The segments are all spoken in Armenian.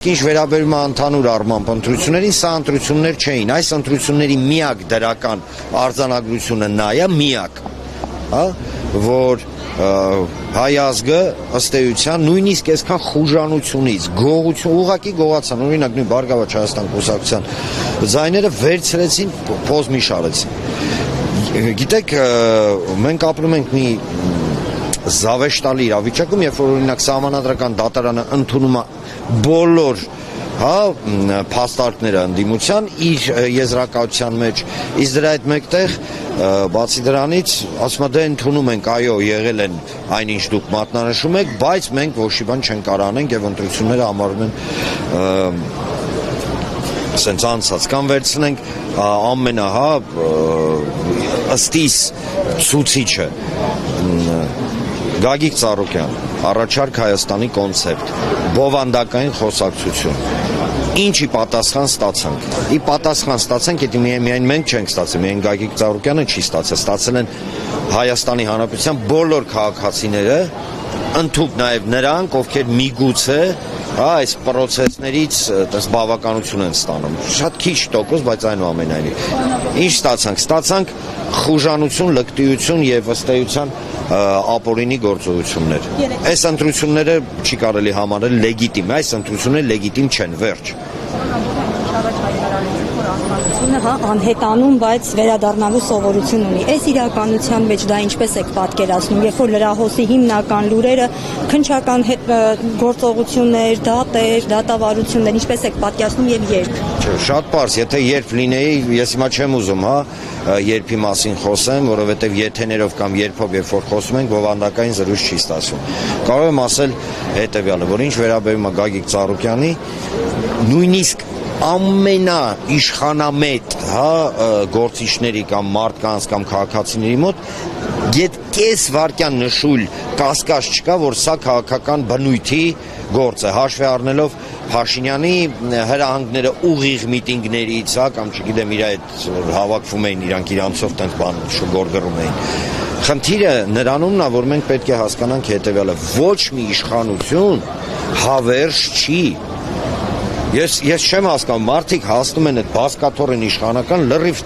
Ինչ վերաբերում է ընդհանուր առմամբ ընտրություններին, սա ընտրություններ չէին, այս ընտրությունների միակ դրական արձանագրությունը նա է, միակ, որ հայ ազգը ըստ էության նույնիսկ այսքան խուժանությունից, ուղղակի գողացան, օրինակ նույն Բարգավաճ Հայաստան կուսակցության ձայները վերցրեցին, փոզմիշ արեցին։ Գիտեք, մենք ապրում ենք մի զավեշտալի իրավիճակում, երբ որ օրինակ սահմանադրական դատարանը ընդունում է բոլոր փաստարկները ընդդիմության իր եզրակացության մեջ, իսկ դրա հետ մեկտեղ բացի դրանից ասում է դե ընդունում ենք, այո, եղել են այնինչ դուք մատնանշում եք, բայց մենք ոչ մի բան չենք կարող անենք եւ ընտրությունները համարում են սենց անցած կամ վերցնենք ըստիս ցուցիչը Գագիկ Ծառուկյան, առաջարկ Հայաստանի կոնցեպտ, բովանդակային խոսակցություն, ինչի պատասխան ստացանք, ի պատասխան ստացանք, եթե միայն մենք չենք ստացել, միայն Գագիկ Ծառուկյանը չի ստացել, ստացել են Հայաստանի Հանրապետության բոլոր քաղաքացիները, ընդհուպ նաև նրանք, ովքեր միգուցե այս պրոցեսներից բավականություն են ստանում, շատ քիչ տոկոս, բայց այնուամենայնիվ, ինչ ստացանք, ստացանք խուժանություն, լկտիություն եւ ըստ էության ապօրինի գործողություններ։ Այս ընտրությունները չի կարելի համարել լեգիտիմ, այս ընտրությունները լեգիտիմ չեն, վերջ։ Անհետանում, բայց վերադառնալու սովորություն ունի։ Այս իրականության մեջ դա ինչպես եք պատկերացնում, երբ որ լրահոսի հիմնական լուրերը քննչական գործողություններ, դատեր, դատավարություններ, ինչպես եք պատկերացնում եւ երբ։ Շատ պարզ, եթե երբ լինեի, ես հիմա չեմ ուզում, երբի մասին խոսեմ, որովհետև եթեներով կամ երբով երբ որ խոսում ենք, բովանդակային զրույց չի ստացվում։ Կարող եմ ասել հետևյալը, որ ինչ վերաբերում է Գագիկ Ծառուկյանի, նույնիսկ ամենաիշխանամետ գործիչների կամ մարդկանց կամ քաղաքացիների մոտ կես վայրկյան նշույլ կասկած չկա, որ սա քաղաքական բնույթի գործ է, հաշվի առնելով Փաշինյանի հրահանգները ուղիղ միտինգներից, կամ չգիտեմ իր այդ հավաքվում էին իրանք իրանցով տենց բան շուգորգռում էին։ Խնդիրը նրանումն է, որ մենք պետք է հասկանանք հետևյալը, ոչ մի իշխանություն հավերժ չի։ Ես չեմ հասկանում, մարդիկ հասնում են այդ բազկաթոռին իշխանական լրիվ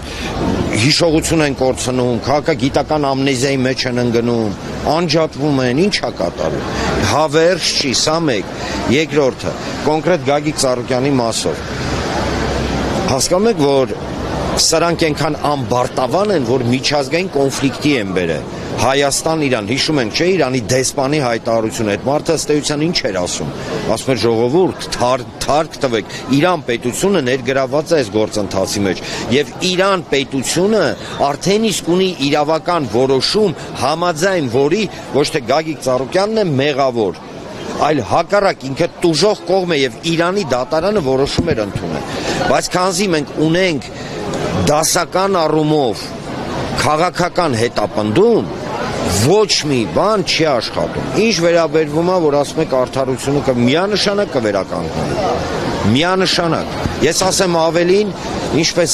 հիշողություն են կորցնում, քաղաքագիտական ամնեզիայի մեջ են ընկնում, անջատվում են, ինչ է կատարում։ Հավերժ չի, սա մեկ։ Երկրորդը, կոնկրետ Գագիկ Ծառուկյանի մասով։ Հասկանում եք, որ սրանք այնքան ամբարտավան են, որ միջազգային կոնֆլիկտի են բերել։ Հայաստան Իրան, հիշում ենք, չէ, Իրանի դեսպանի հայտարարությունը, այդ մարդը ըստ էության ինչ էր ասում։ Ասում էր ժողովուրդ, թարք տվեք, Իրան պետությունը ներգրավված է այս գործընթացի մեջ, եւ Իրան պետությունը արդեն իսկ ունի իրավական որոշում, համաձայն որի ոչ թե Գագիկ Ծառուկյանն է մեղավոր, այլ հակառակ ինքը տուժող կողմ է եւ Իրանի դատարանը որոշում էր ընդունել։ Բայց քանզի մենք ունենք դասական առումով քաղաքական հետապնդում, ոչ մի բան չի աշխատում։ Ինչ վերաբերվում է, որ ասում եք արդարությունը միանշանակ կվերականգնվի։ Միանշանակ։ Ես ասեմ ավելին, ինչպես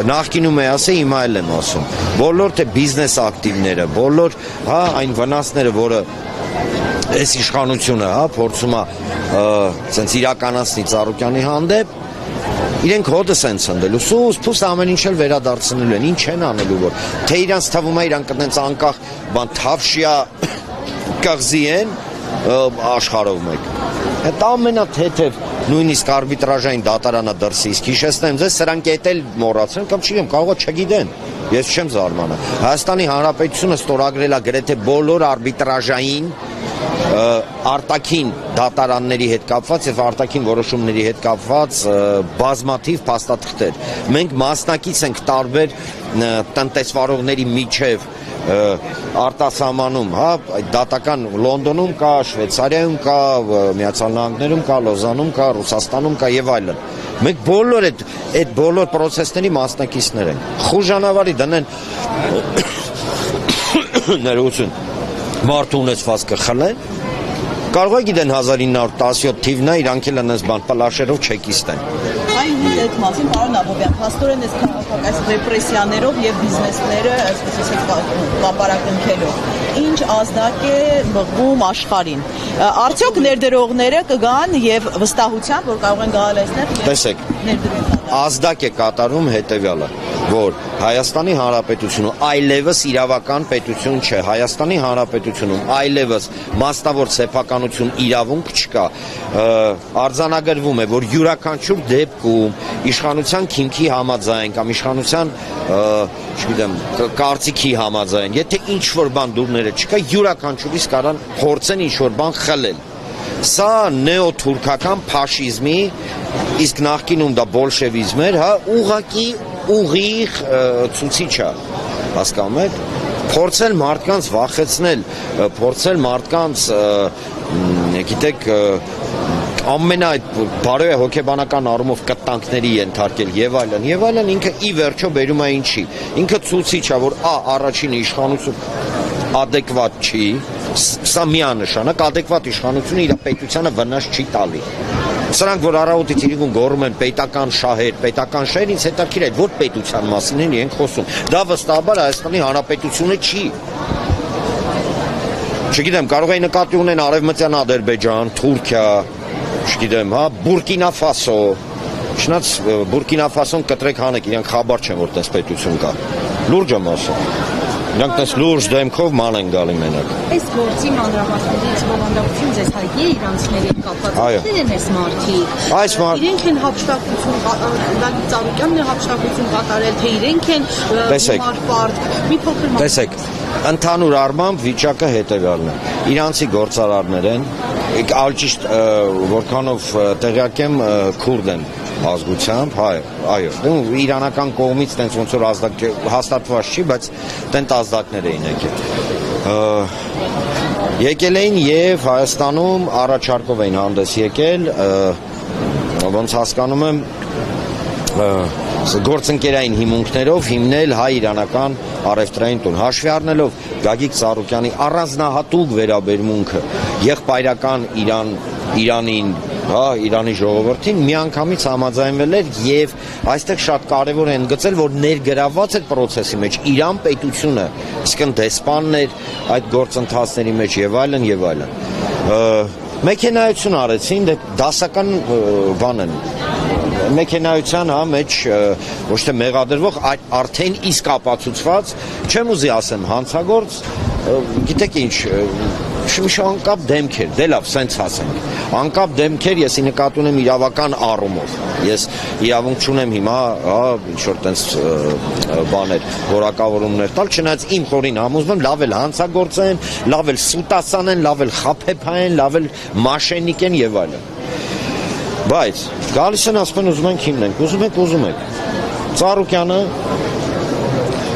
նախկինում է ասել, հիմա էլ եմ ասում։ Բոլոր թե բիզնես ակտիվները, բոլոր այն վնասները, որը այս իշխանությունը փորձում է ցենց իրականացնի Ծառուկյանի հանդեպ, իրենք հոդս են ցնդելու, սուս ամեն ինչ էլ վերադարձնելու են, ինչ են անելու, որ թե իրանց թվում է իրանք այդպես անկախ բան թավշյա կղզի են աշխարհով մեկ։ Այդ ամենաթեթև նույնիսկ արբիտրաժային դատարանը դրսի, իսկ հիշեցնեմ ձեզ, սրանք էլ մոռացան կամ չգիտեմ, կարող է չգիտեն։ Ես չեմ զարմանա։ Հայաստանի Հանրապետությունը ստորագրել է գրեթե բոլոր արբիտրաժային արտաքին դատարանների հետ կապված եւ արտաքին որոշումների հետ կապված բազմաթիվ փաստաթղթեր։ Մենք մասնակից ենք տարբեր տնտեսվարողների միջև արտասահմանում, այդ դատական Լոնդոնում կա, Շվեյցարիայում կա, Միացյալ Նահանգներում կա, Լոզանում կա, Ռուսաստանում կա եւ այլն։ Մենք բոլոր այդ բոլոր process-ների մասնակիցներ ենք։ Խուժանավարի դնեն ներողություն, մարդու ունեցվածքը խլեն, Կարող է գիտեն 1917 թիվն է, իրանք էլ անես բան պլաշերով չեկիստ են։ Այդ մասին պարոն Աբովյան, փաստորեն այս քաղաքական ռեպրեսիաներով եւ բիզնեսները, այսպես կապարակնքելով, ինչ ազդակ է մղում աշխարհին։ Արդյոք ներդրողները կգան եւ վստահության, որ կարող են գալ այստեղ։ Տեսեք, ազդակ է կատարում հետեւյալը, որ Հայաստանի Հանրապետությունը այլևս իրավական պետություն չէ, Հայաստանի Հանրապետությունում այլևս մասնավոր սեփականություն իրավունք չկա, արձանագրվում է, որ յուրաքանչյուր դեպքում իշխանության քիմքի համաձայն կամ իշխանության, չգիտեմ, կարծիքի համաձայն, եթե ինչ-որ բան դուրները չկա, յուրաքանչյուրից կարան փորձեն ինչ-որ բան խլել։ Սա նեոթուրքական ֆաշիզմի, իսկ նախկինում դա բոլշևիզմ էր, հա, ուղղակի ուղիղ ցուցիչ է, հասկանում եք, փորձել մարդկանց վախեցնել, փորձել մարդկանց, գիտեք, ամենայդ բարոյ հոգեբանական առումով կտանքների ենթարկել եւ այլն, ինքը ի վերջո բերում է ինչի, ինքը ցուցիչ է, որ առաջին իշխանություն adekvat չի, սա միանշանակ adekvat իշխանությունը իր պետությանը վնաս չի տալի։ Սրանք, որ առավոտից իրիկուն գոռում են պետական շահեր, ինձ հետաքրքիր է, որ պետության մասին են իրենք խոսում։ Դա վստահաբար Հայաստանի Հանրապետությունը չի։ Չգիտեմ, կարող է նկատի ունեն Արևմտյան Ադրբեջան, Թուրքիա, չգիտեմ, հա, Բուրկինա Ֆասո։ Չնայած Բուրկինա Ֆասոն կտրեք հանեք, իրանք խաբար չեն, որ տես պետություն կա։ Լուրջ եմ ասում։ Իրանք տես լուրջ դեմքով ման են գալի մենակ։ Այս գործի մանրամասներից բովանդակություն ձեզ հայտնի է իրանցիների կապված։ Ովքեր են այս մարդիկ։ Իրենք են հափշտակություն, Դավիթ Ծառուկյանն է հափշտակություն կատարել, թե իրենք են մարդ, մի փոքր։ Տեսեք, ընդհանուր առմամբ վիճակը հետևյալն է։ Իրանցի գործարարներ են, ալճիշտ որքանով տեղյակ եմ քուրդ են ազգությամբ, այո, իրանական կողմից տենց ոնց որ հաստատված չի, բայց տենց ազդակներ էին եկել էին եւ Հայաստանում առաջարկով էին հանդես եկել, ոնց հասկանում եմ, գործընկերային հիմունքներով հիմնել հայ-իրանական առևտրային տուն, հաշվի առնելով Գագիկ Ծառուկյանի առանձնահատուկ վերաբերմունքը եղբայրական Իրանին, Իրանի ժողովրդին միանգամից համաձայնվել էր եւ այստեղ շատ կարեւոր է ընդգծել, որ ներգրավված էր process-ի մեջ Իրան պետությունը, իսկն դեսպանն էր այդ գործընթացների մեջ եւ այլն։ Մեքենայություն արեցին, դասական բան են։ Մեքենայության մեջ ոչ թե մեղադրվող, արդեն իսկ ապացուցված, չեմ ուզի ասեմ հանցագործ, գիտեք ինչ, անկապ դեմքեր, դե լավ, սենց ասենք, անկապ դեմքեր եսի նկատի ունեմ իրավական առումով, ես իրավունք չունեմ հիմա, ինչ-որ տենց բաներ, որակավորումներ տալ, չնայած իմ խորին համոզվում, լավ էլ հանցագործ են, լավ էլ սուտասան են, լավ էլ խափեփա են, լավ էլ մաշենիկ են եւ այլն։ Բայց գալիս են ասում են ուզում ենք հիմնենք, ուզում եք։ Ծառուկյանը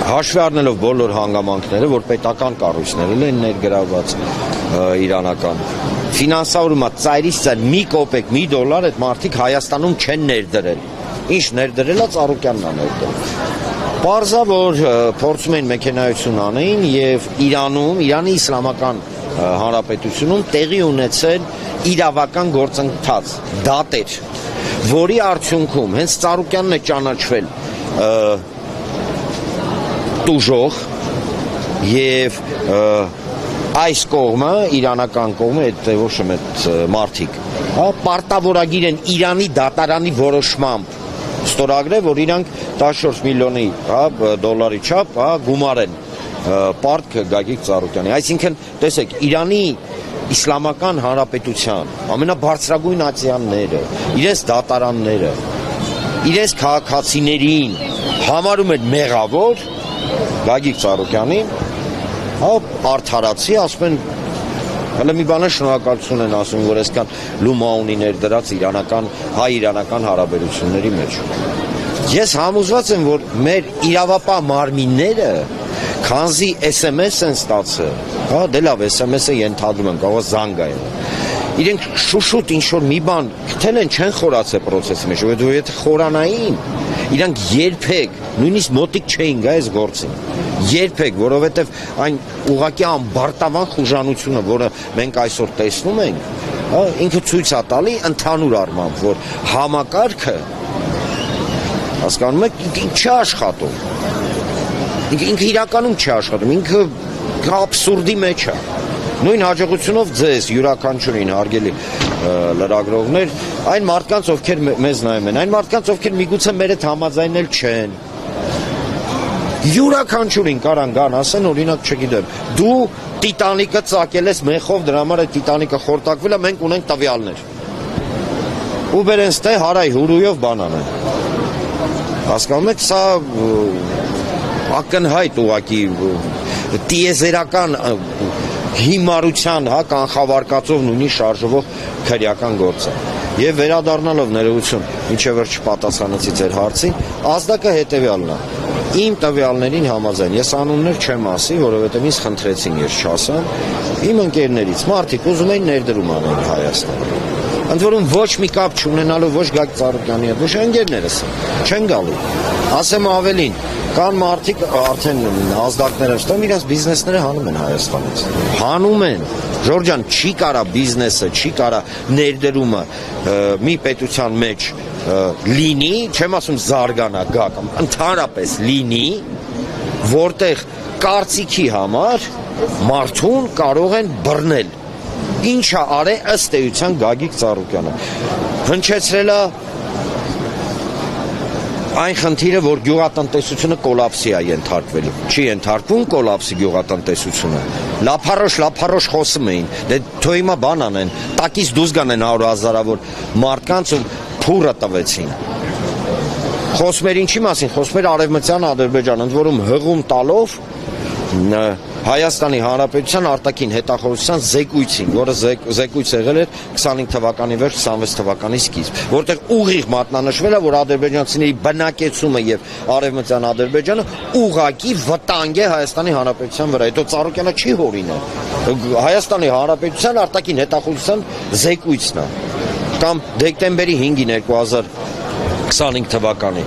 հաշվի առնելով բոլոր հանգամանքները, որ պետական կառույցներ են ներգրավված իրանական, ֆինանսավորումա ծայրից ծայր մի կոպեկ, մի դոլար այդ մարդիկ Հայաստանում չեն ներդրել։ Ինչ ներդրել է Ծառուկյանն է ներդրել։ Պարզա, որ փորձում են մեքենայություն անեին եւ Իրանում, Իրանի Իսլամական Հանրապետությունում տեղի ունեցել իրավական գործընթաց, դատեր, որի արդյունքում հենց Ծառուկյանն է ճանաչվել տուժող եւ այս կողմը, իրանական կողմը, ոչ եմ այդ մարդիկ, պարտավորագիր են Իրանի դատարանի որոշմամբ ստորագրել, որ իրանք 14 միլիոնի դոլարի չափ գումար են պարտք Գագիկ Ծառուկյանի։ Այսինքն, տեսեք, Իրանի Իսլամական Հանրապետության ամենաբարձրագույն ացիանները, իրենց դատարանները, իրենց քաղաքացիներին համարում են մեղավոր Գագիկ Ծառուկյանին, արդարացի, ասում են, հələ մի բանը շնորհակալություն են ասում, որ այսքան լումա ունի ներդրած հայ-իրանական հարաբերությունների մեջ։ Ես համոզված եմ, որ մեր իրավապահ մարմինները քանզի SMS են ստացել, դե լավ, SMS-ը ենթադրում եմ, կարող է զանգ է, իրենք շուշուտ ինչ-որ մի բան գտել են, չեն խորացել պրոցեսի մեջ, որ եթե խորանային, իրանք երբեք, նույնիսկ մոտիկ չէին գա այս գործին, երբեք, որովհետև այն ուղղակի ամբարտավան խուժանությունը, որը մենք այսօր տեսնում ենք, ինքը ցույց է տալի ընդհանուր առմամբ, որ համակարգը, հասկանում եք, ինքը չի աշխատում, ինքը իրականում չի աշխատում, ինքը աբսուրդի մեջ է, նույն հաջողությունով ձեզ յուրաքանչյուրին հարգելի լրագրողներ, այն մարդկանց, ովքեր մեզ նայում են, այն մարդկանց, ովքեր միգուցե մեր հետ համաձայնել չեն, յուրաքանչյուրին կարան գան ասեն, օրինակ չգիտեմ, դու Տիտանիկը ծակել ես մեխով, դրա համար է Տիտանիկը խորտակվել է, մենք ունենք տվյալներ։ Ու բերեն ստե հարայ հուրույով բանան է։ Հասկանում եք, սա ակնհայտ ուղղակի տիեզերական հիմարության, կանխավարկածով նույնիսկ շարժվող քրեական գործ է։ Եվ վերադառնալով ներողություն, ինչեւ չպատասխանեցի ձեր հարցին, ազդակը հետեւյալն է։ Իմ տվյալներին համաձայն, ես անուններ չեմ ասի, որովհետև ինձ խնդրեցին, ես չասեմ, իմ ընկերներից մարդիկ ուզում էին ներդրում անել Հայաստանում։ Ընդ որում ոչ մի կապ չունենալու ոչ Գագիկ Ծառուկյանի հետ, ոչ ընկերներս չեն գալու։ Ասեմ ավելին, կան մարդիկ արդեն ազդակները ստում իրենց բիզնեսները հանում են Հայաստանից։ Հանում են։ Ժորժ ջան, չի կարա բիզնեսը, չի կարա ներդրումը մի պետության մեջ լինի, չեմ ասում զարգանա, գա կամ ընդհանրապես լինի, որտեղ կարծիքի համար մարդուն կարող են բռնել։ Ինչա արե ըստ էության Գագիկ Ծառուկյանը։ Հնչեցրել է այն խնդիրը, որ գյուղատնտեսությունը կոլապսի է ենթարկվելու։ Չի ենթարկվում կոլապսի գյուղատնտեսությունը։ Լափարոշ խոսում էին։ Դե թո հիմա բան անեն, տակից դուրս գանեն 100,000-ավոր մարդկանց ու փուրը տվեցին։ Խոսում էր ինչի մասին, խոսում էր Արևմտյան Ադրբեջան, ընդ որում հղում տալով Հայաստանի Հանրապետության արտաքին հետախորհրդության զեկույցին, որը զեկույց եղել էր 25 թվականի վերջ, 26 թվականի սկիզբ, որտեղ ուղիղ մատնանշվել է, որ ադրբեջանցիների բնակեցումը եւ Արևմտյան Ադրբեջանը ուղղակի վտանգ է Հայաստանի Հանրապետության վրա։ Հետո Ծառուկյանը չի հորինել։ Հայաստանի Հանրապետության արտաքին հետախորհրդության զեկույցն է, կամ դեկտեմբերի 5-ին 2025 թվականի։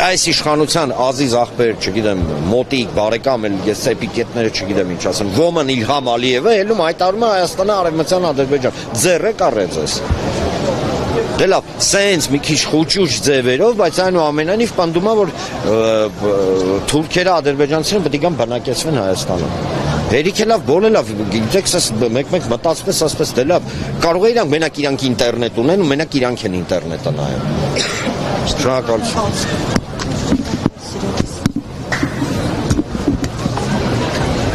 Այս իշխանության ազիզ ախպեր, չգիտեմ, մոտիկ, բարեկամ, ես էպիկետները չգիտեմ ինչ ասեմ, Ոմն Իլհամ Ալիևը ելում հայտարարում է Հայաստանը Արևմտյան Ադրբեջան, ձեռը կարեց ես։ Դե լավ, սենց մի քիչ խուճուճ ձևերով, բայց այնուամենայնիվ պնդում է, որ թուրքերը, ադրբեջանցիները պետք է բնակեցվեն Հայաստանում։ Հերիք է լավ, բոլը լավ, գիտեք, մեկ-մեկ մտածպես, ասպես, դե լավ, կարող է իրանք մենակ իրանք ինտերնետ ունեն ու մենակ իրանք են ինտերնետը նայում։ Շնորհակալություն։